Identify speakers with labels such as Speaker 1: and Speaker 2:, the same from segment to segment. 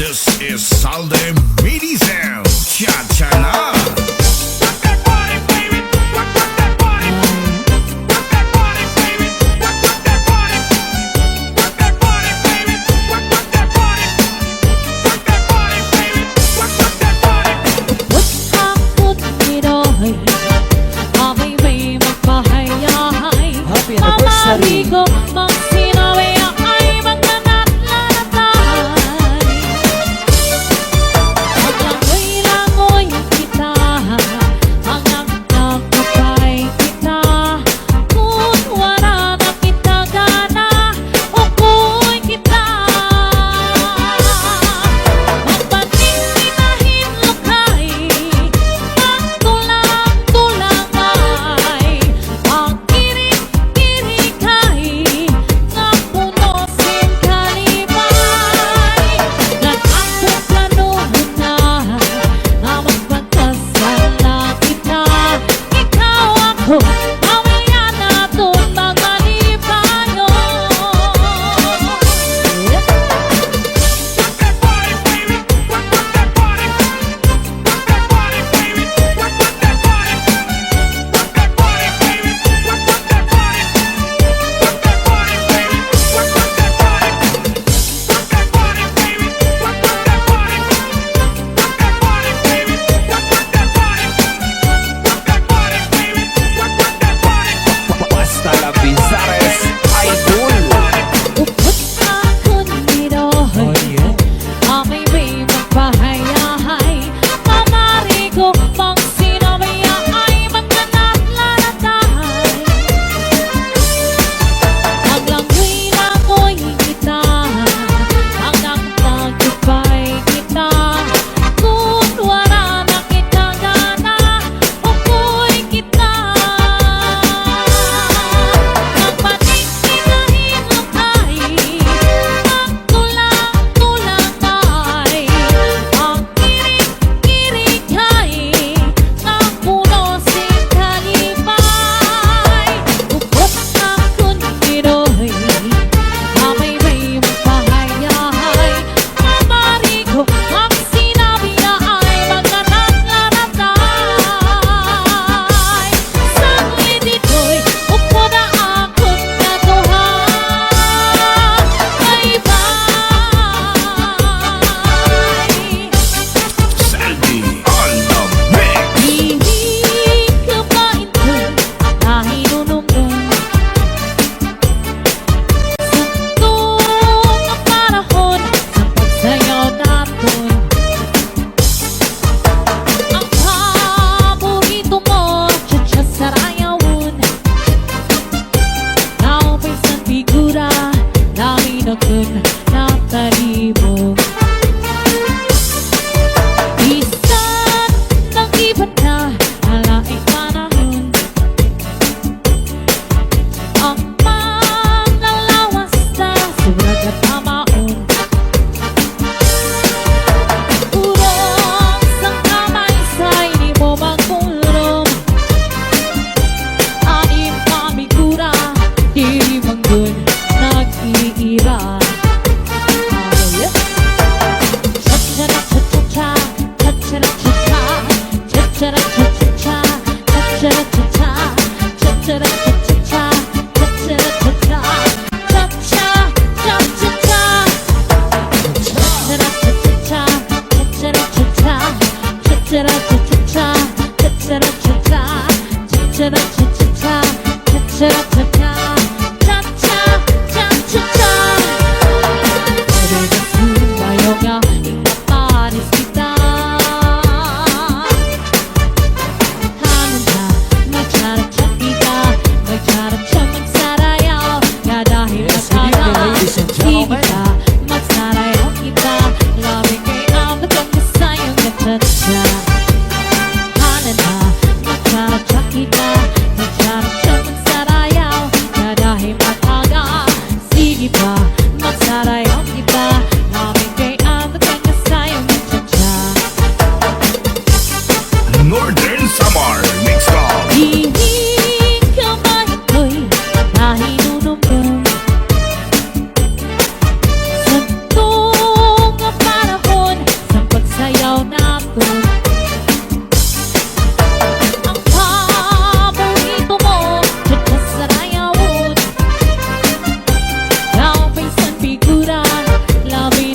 Speaker 1: This is Salde Medicine. Cha-cha na.
Speaker 2: Happy anniversary!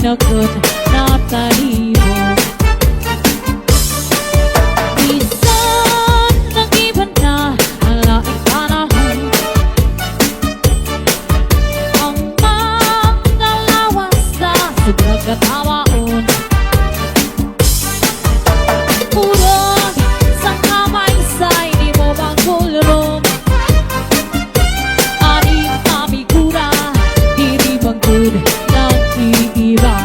Speaker 2: pinakon na talibong. Minsan nag-iba na ang laing panahon, ang mga lawas na sobrang katawaon. Urong sa kamay sa'y di mo bang kulong, aning amigura, di bang good nag-iiba.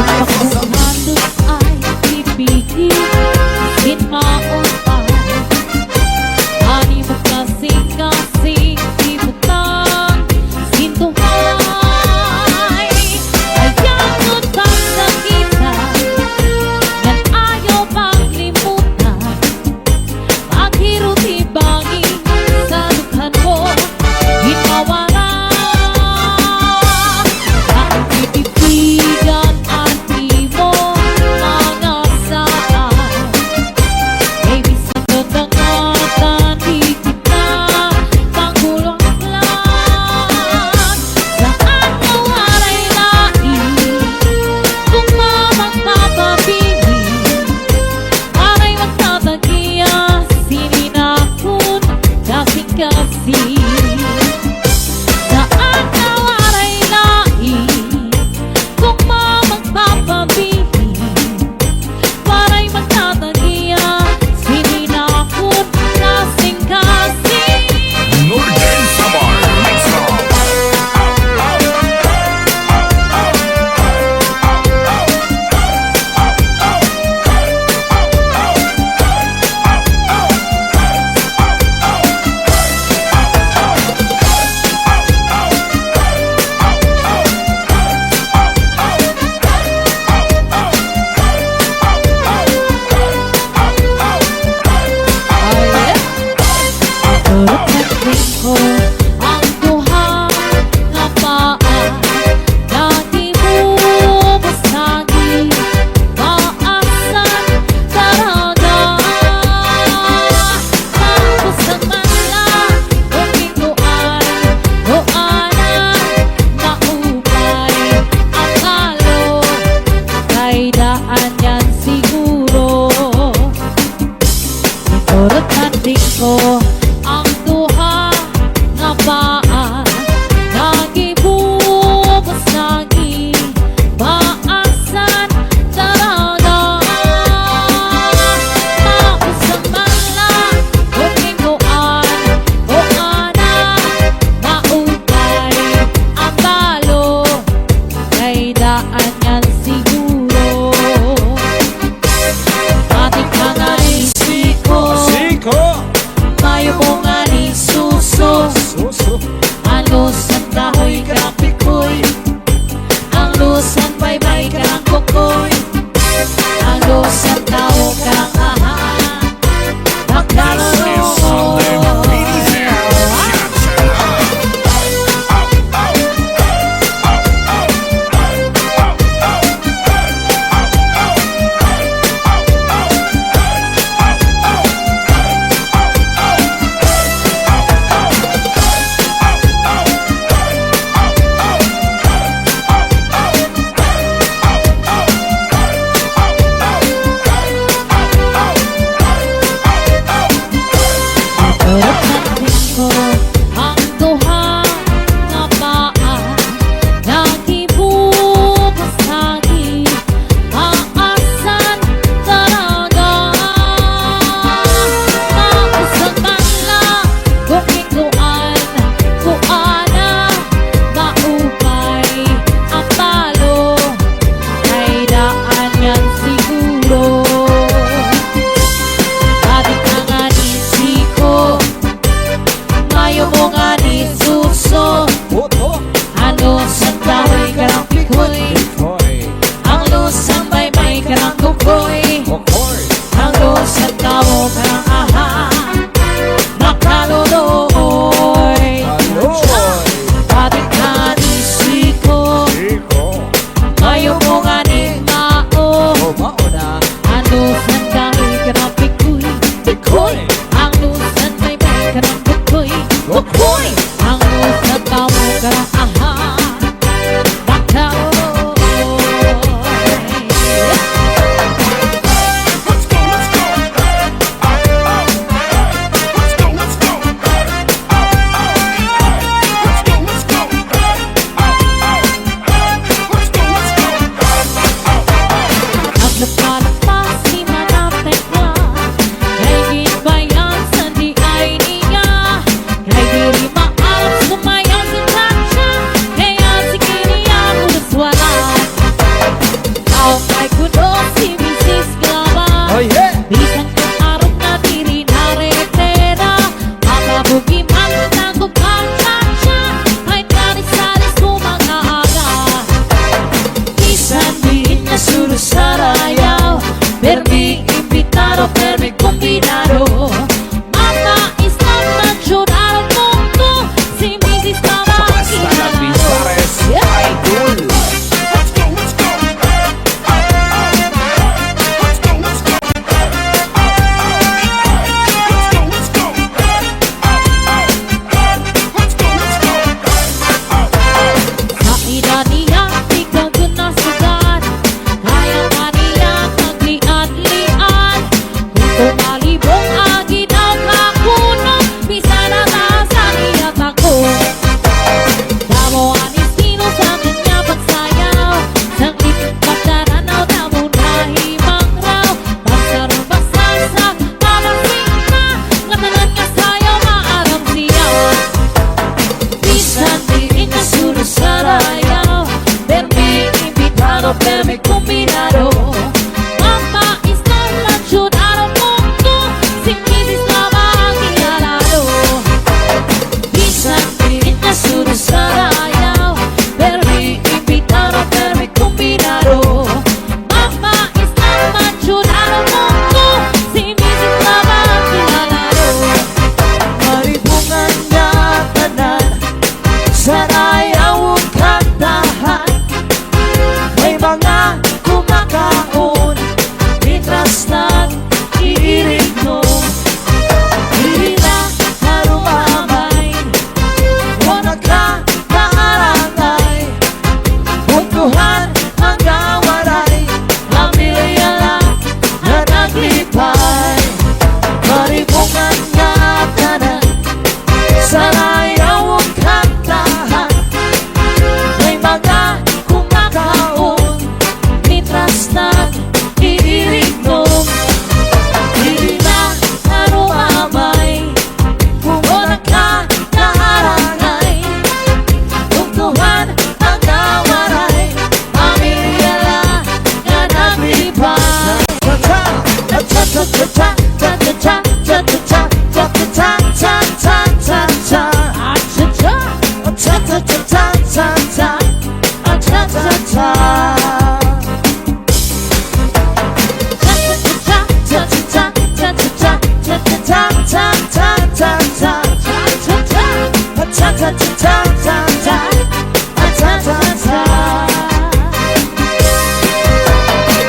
Speaker 2: Pagkuhandos ay pipigil Ginaon pa Ani mo kasing-kasing Ibutang Sintuhay Ayaw kang sakitan Yan ayaw pang limutan Paghirot ibangin Sa dukhan mo Hinawara Ang ibibigan at imo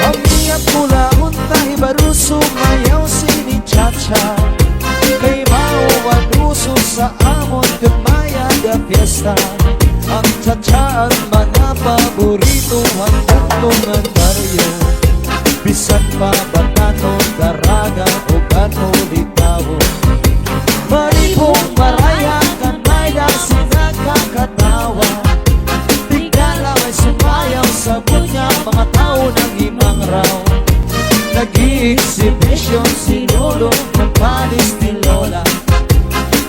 Speaker 3: Ang iyang pula untay baru sumayaw sini cha-cha kay mauwan uso sa amon kumaya da fiesta. Ang cha-cha ang mga paborito hanggang tungan baryo. Bisan pa batanon, daraga o kanolitawo. Maribong maraya kan may dasing nakakatawa. Tigala ay sumayaw sa bunya mga tao ng imang raw. Nag-i-exhibition si Lolo ng panis ni Lola.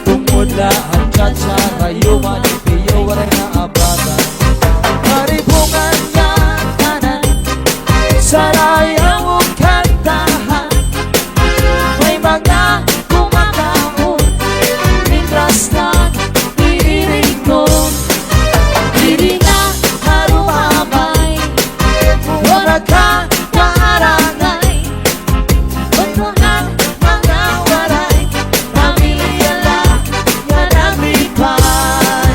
Speaker 3: Tumula ang cha-cha, rayuman, ipiyo, waray na abada. Maribungan niya kanan, sarayaw ang kantahan. May mga kumakaon,
Speaker 2: Mintras nag-iirig ko Dili na harumamay
Speaker 3: wala ka
Speaker 2: Kaarangay Pagkuhan mga waray Pamilya lang yan ang lipay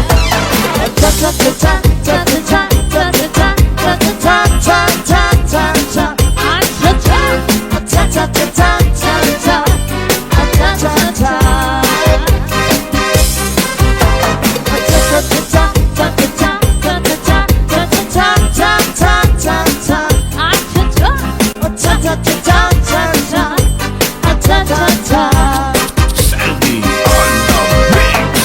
Speaker 3: cha-cha-cha-cha, cha-cha-cha,
Speaker 2: Cha-cha-cha, cha-cha-cha,
Speaker 3: cha-cha-cha-cha-cha,
Speaker 2: at cha-cha
Speaker 3: cha-cha-cha-cha,
Speaker 2: Cha-cha, at cha-cha-cha
Speaker 3: cha-cha-cha-cha, cha-cha-cha, cha-cha-cha, cha-cha-cha-cha-cha-cha, cha-cha-cha-cha-cha-cha, cha-cha-cha-cha.
Speaker 1: Sandy on the mix.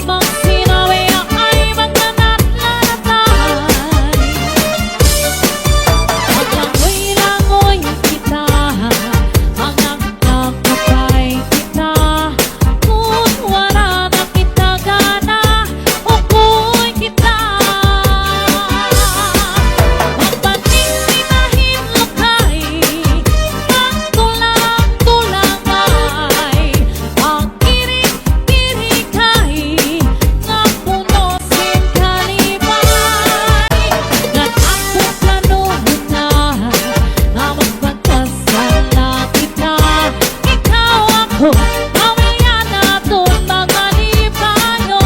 Speaker 2: Pag sinabi ay magkanat lalatay Paglangoy-langoy kita Hanggang nagkapay kita Kung wala na kita gana Ukoy kita Magpating-tinahin lakay Magtulang-tulang ay Pagkirik-kirikay Nga puno sin kalibay Nag-akong planuhin na Na magpagkasala kita Ikaw ako Mamaya natin magalibayo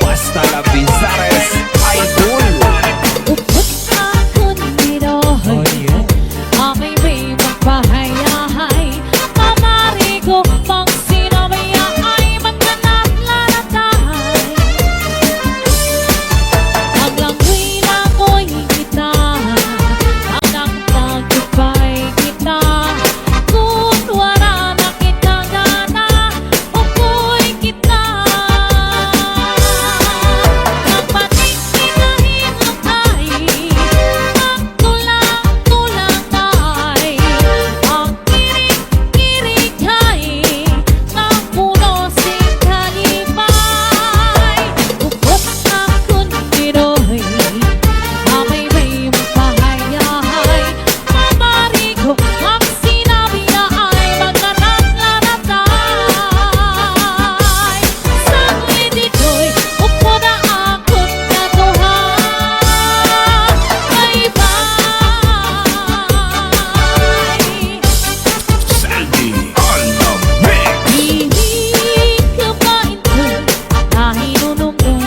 Speaker 1: Basta la Bizares Idol.
Speaker 2: Upot akon niroy Amay may magpahayahay Mamari ko pag sinabi ay magkanat lalatay Paglangoy-langoy kita Hanggang nagkapay kita Kung wala na kita gana Ukoy kita Magpating-tinahin lakay Magtulang-tulang ay Pagkirik-kirikay Nga puno sin kalibay Upot akon niroy Amay may magpahayahay Mamari ko ang sinabi ay magkanat lalatay Saglit ito'y upo na akon katuhan Bye-bye
Speaker 1: Sandy on the mix.
Speaker 2: Hindi ka ba ito nahinunumdum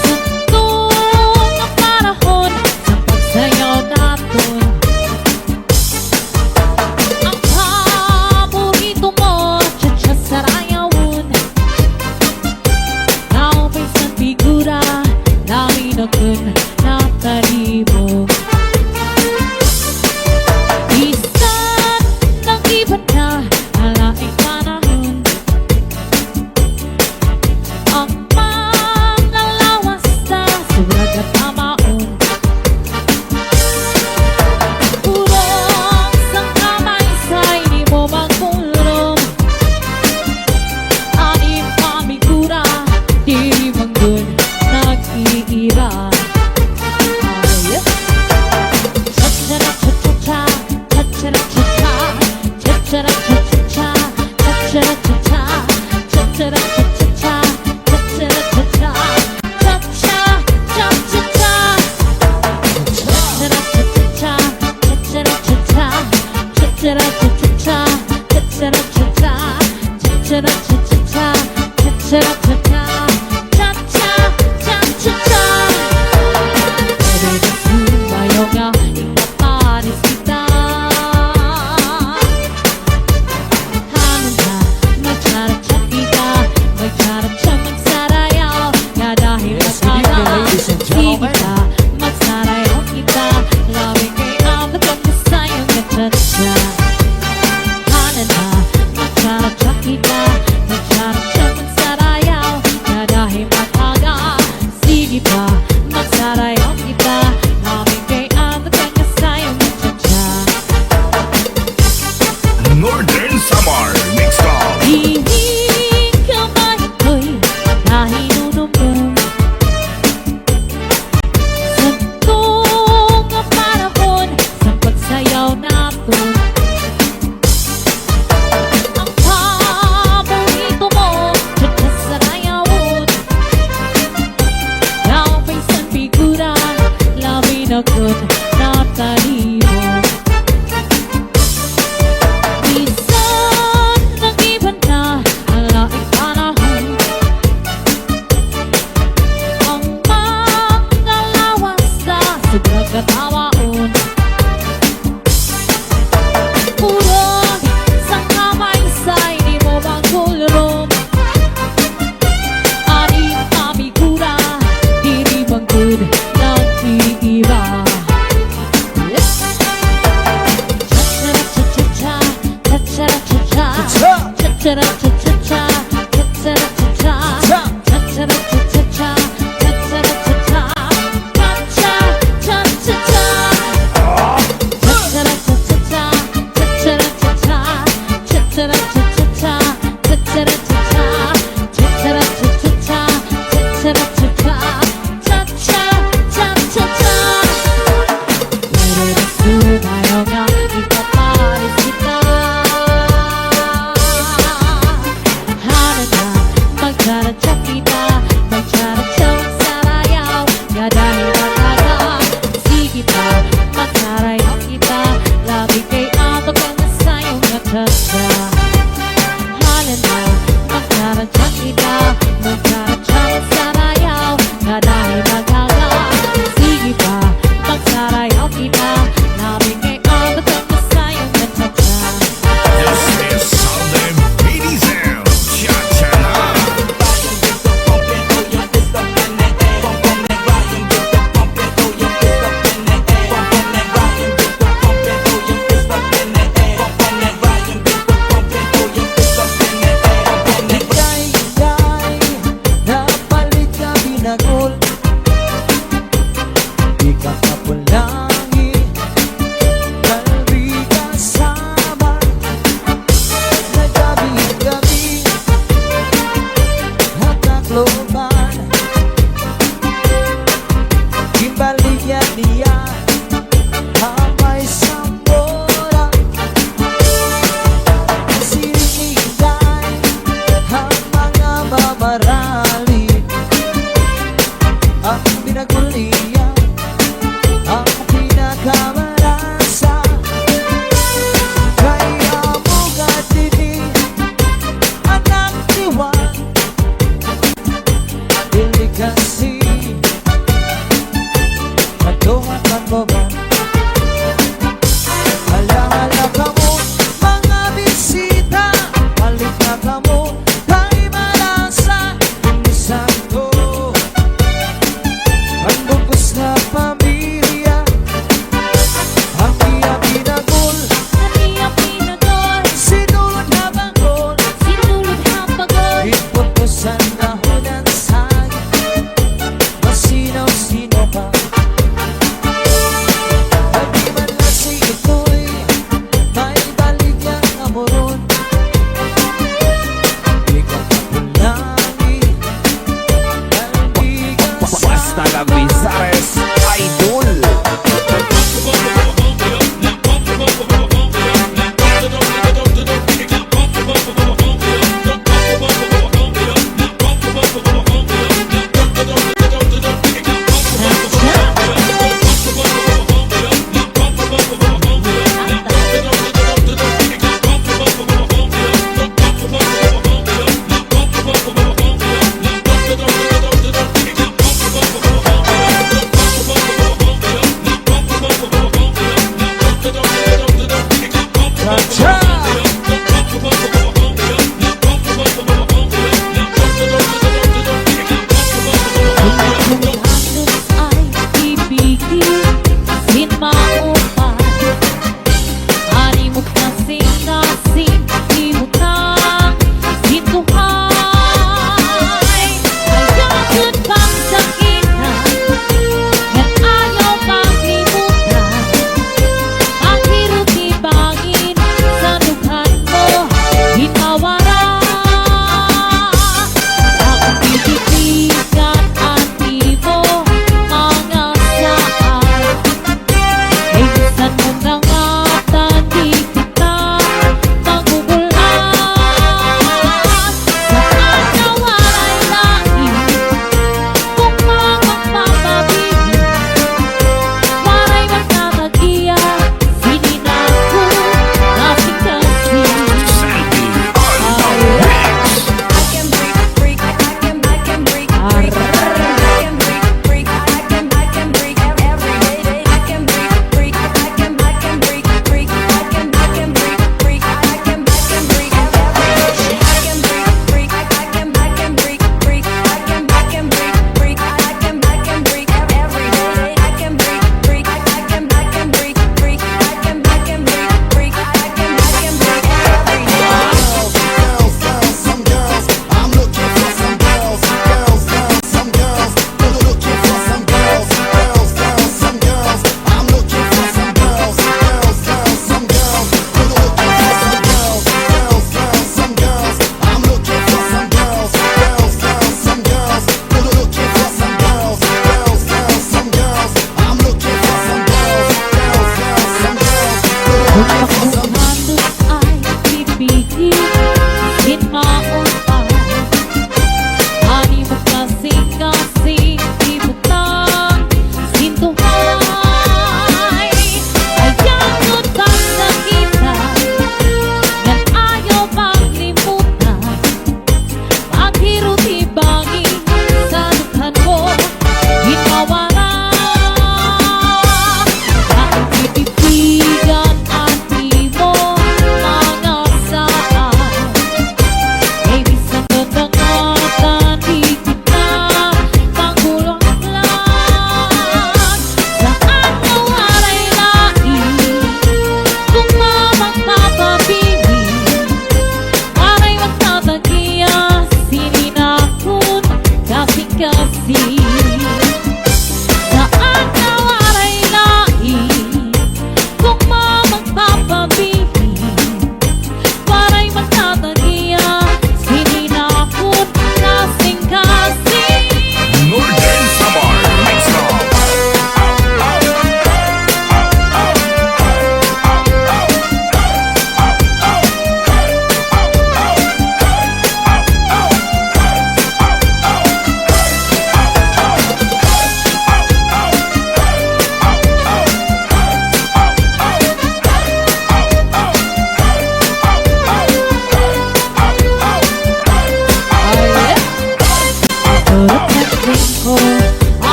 Speaker 2: Saktong ang panahon sa pagsayaw natin Ang paborito mo, tsa-tsa sarayawon Naupisan figura, namin akon natalibong Isan ng iba na alaing panahon Ang manglalawas na surag at tamaon Urong sang kamay sa'y di mo magkulong Anim pamigura, di manggun nag-iiba
Speaker 1: Northern Samar Mixed Up.
Speaker 2: Hindi ka ba ito'y nahinunumdum Saktong ang panahon sa pagsayaw natin Ang paborito mo, tsa-tsa sarayawon Naupisan figura, lamin akon natalibong Isan ng iba na alaing panahon
Speaker 3: Di ka kapulangin, kalbi kasama na gabi-gabi hatakloban. Imbalinya niya hamay sambora, siniday ang mga mamarali, ang pinaguliya, ang pinakamarasa. Kaya mo gatini, anak diwan, dili kasi matungan mo ba? Hala-hala ka mo, mga bisita, balik na ka mo, kay malasa, inisan ko ang bugos na pamilya, ang iya pinagol, sinulod na banggol, ipot ko sa nahon ang saging, masinaw-sino pa. Hindi man kasi ito'y may balik ang amoron. Di ka kapulangin, kalbi
Speaker 1: Basta
Speaker 3: kasama
Speaker 1: lang Mizares Idol.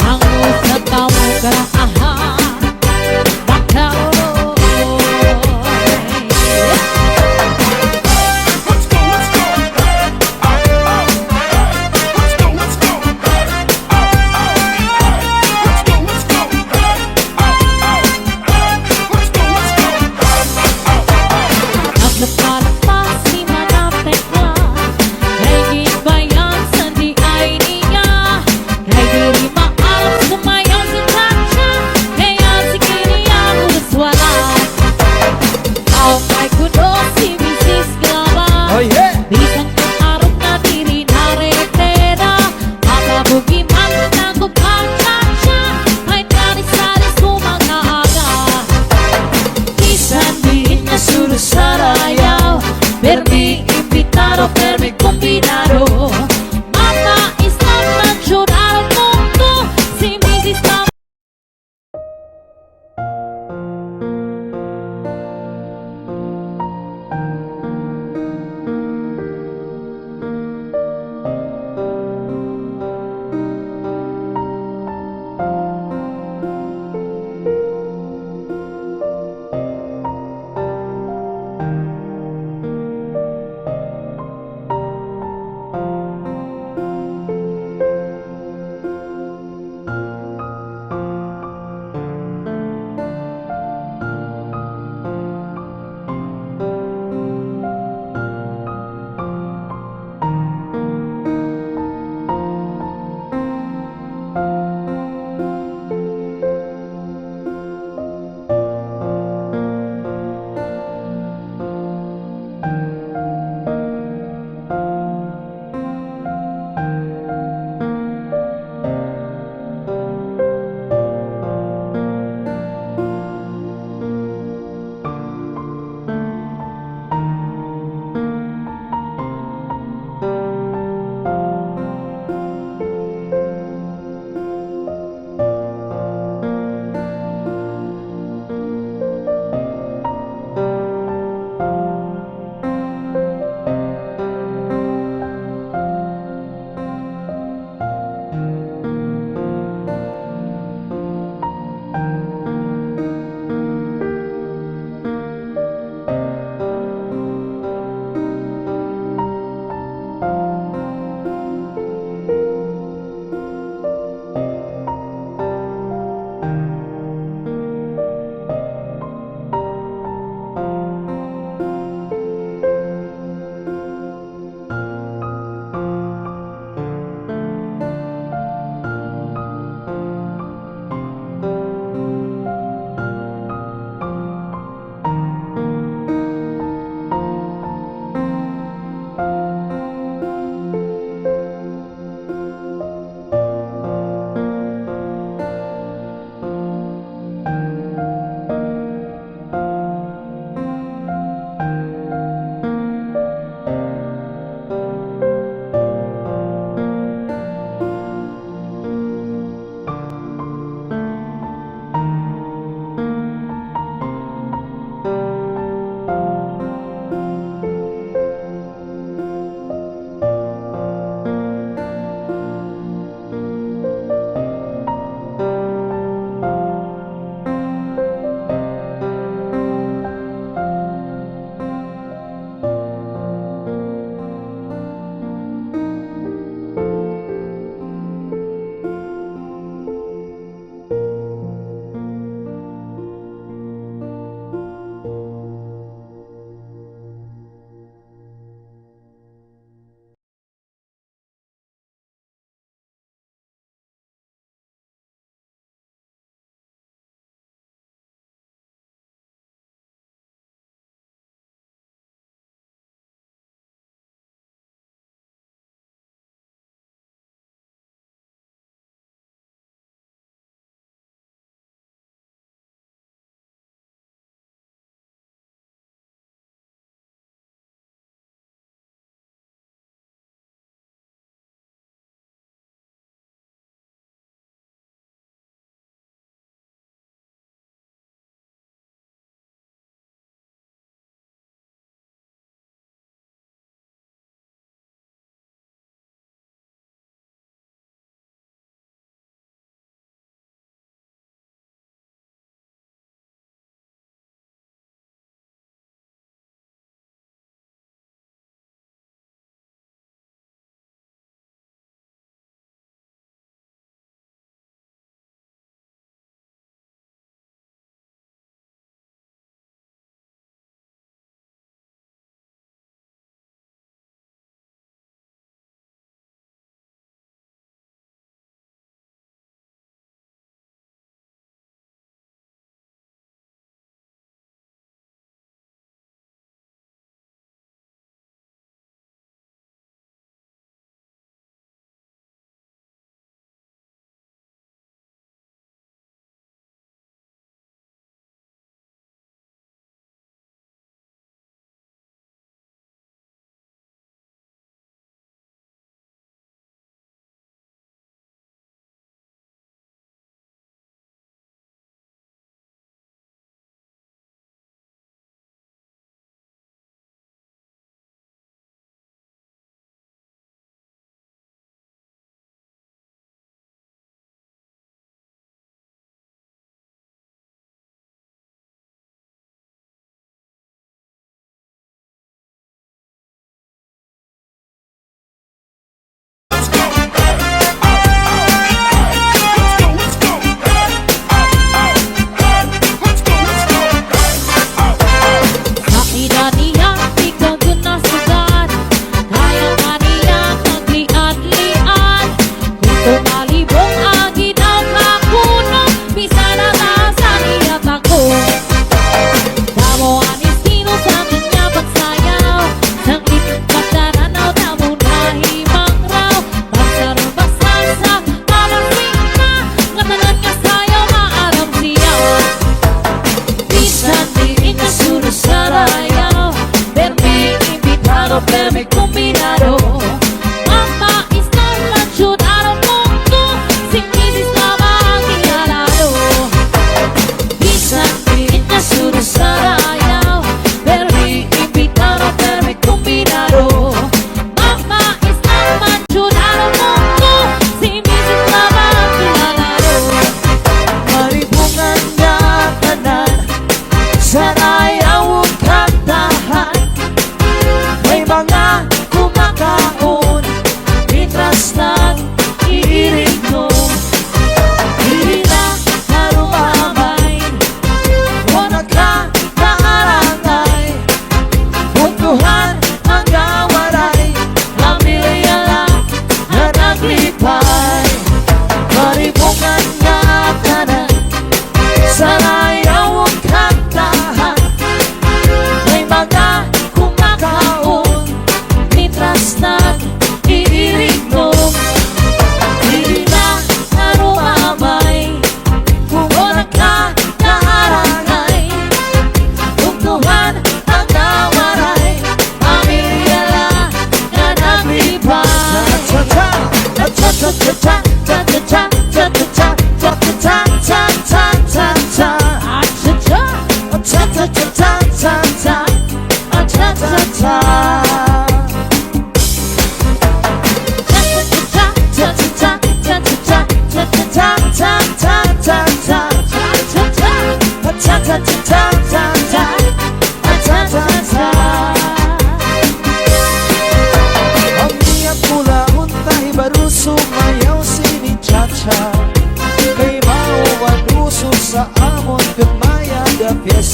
Speaker 2: Ang usap kamu karahan Makauloy
Speaker 1: Let's go, let's go. Let's go, let's go. Let's go, let's go. Let's go, let's go.
Speaker 2: Nagpapalpas si Manapekla Kay gibayan sa di ay niya Kay diri maalam sa may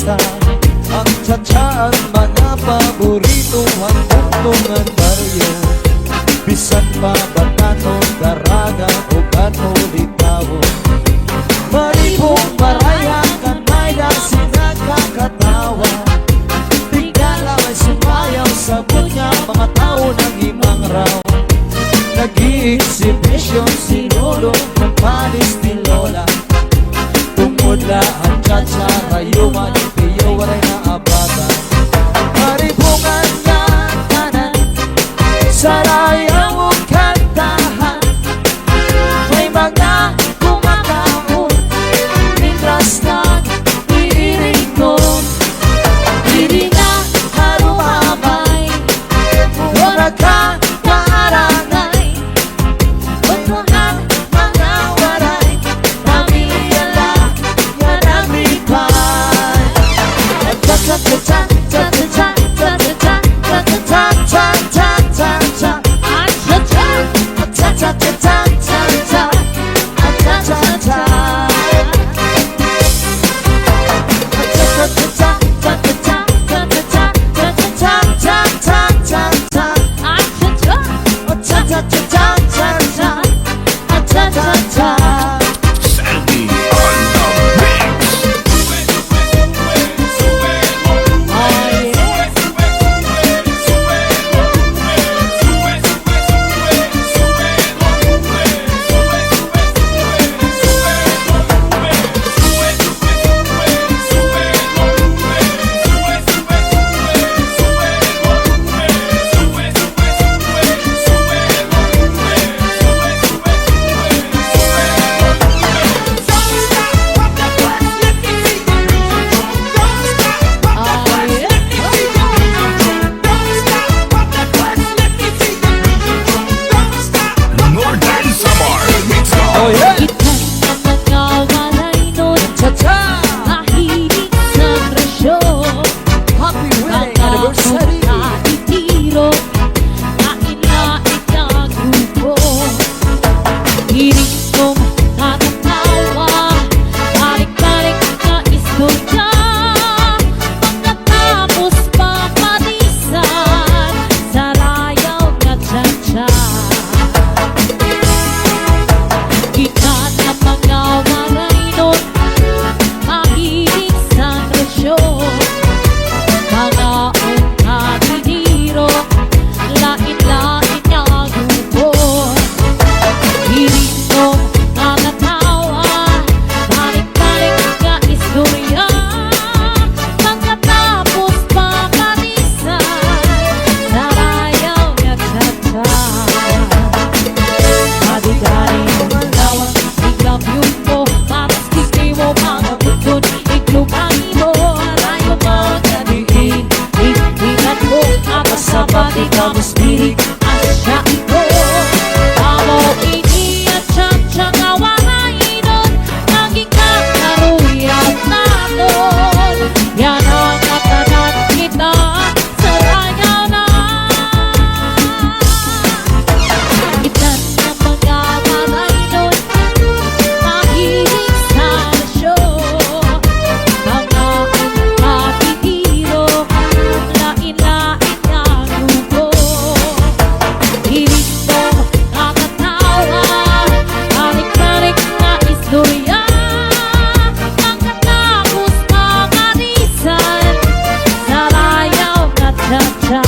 Speaker 3: pista. Ang cha-cha ang mga paborituhan tungtungan baryo. Bisan pa batanon, daraga o gato litawo. Maribong maraya kanay na sinagkakatawa. Tigala ay sumayaw sa bunya, mga tao ng imang raw. Nag-i-exhibition si Lolo ng panis ni Lola. Tumudla ang cha-cha, rayuma ni Pio, waray na abata. Maribungan nga kanan, sarayaw ang kantahan. May mga kumakaon, mitras na iirikon. Hindi na harumamay, wala ka kaarangay. Pagkuhan mga waray, pamilya lang yan ang lipay. Cha-cha-cha-cha, cha-cha-cha, cha-cha-cha, cha-cha-cha, cha-cha-cha, cha-cha-cha, cha-cha-cha, cha-cha-cha, cha-cha-cha.
Speaker 1: Sandy on the mix. Northern Samar mix
Speaker 3: Oh
Speaker 1: on.
Speaker 3: yeah!
Speaker 2: Itan ang mga walay nun,
Speaker 3: Cha-cha!
Speaker 2: mahilig sa presyo.
Speaker 3: Happy wedding
Speaker 2: Mga
Speaker 3: anniversary!
Speaker 2: itiro, kain na itagupo. Hiling kong natatawa, balik-balik na istorya. Pagkatapos papalisan, sarayaw na cha-cha. Kita na mga waray nun, mahilig sa presyo. Mga ungkatiniro, lain-lain na grupo. Hiling kong natatawa, balik-balik na istorya. Pagkatapos papalisan, sarayaw na cha-cha. Adigari mo malawa, biglang yun mo, mapaski mo mga butun, iklubangin mo, aray mo mga diin, ikikat mo, apasabati ka mo spirit, asya ito. Amo ini at cha-cha nga waray nun, naging kakaruyan natin. Yan ang katanan kita, sarayaw na. Itan na mga walay nun, mahilig sa presyo. Mga ungkatiniro, lain-lain na grupo. Hiling kong nakatawa, balik-balik na istorya. Pagkatapos mamalisan, sarayaw na cha-cha.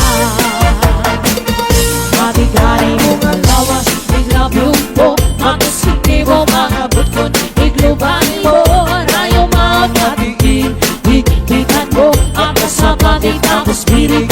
Speaker 2: Matigari mo malawas, biglang yung po, matusiki mo mga butkon, iglubangin mo, rayo mga diin, ikikitan mo, ang kasabati tapos pirig,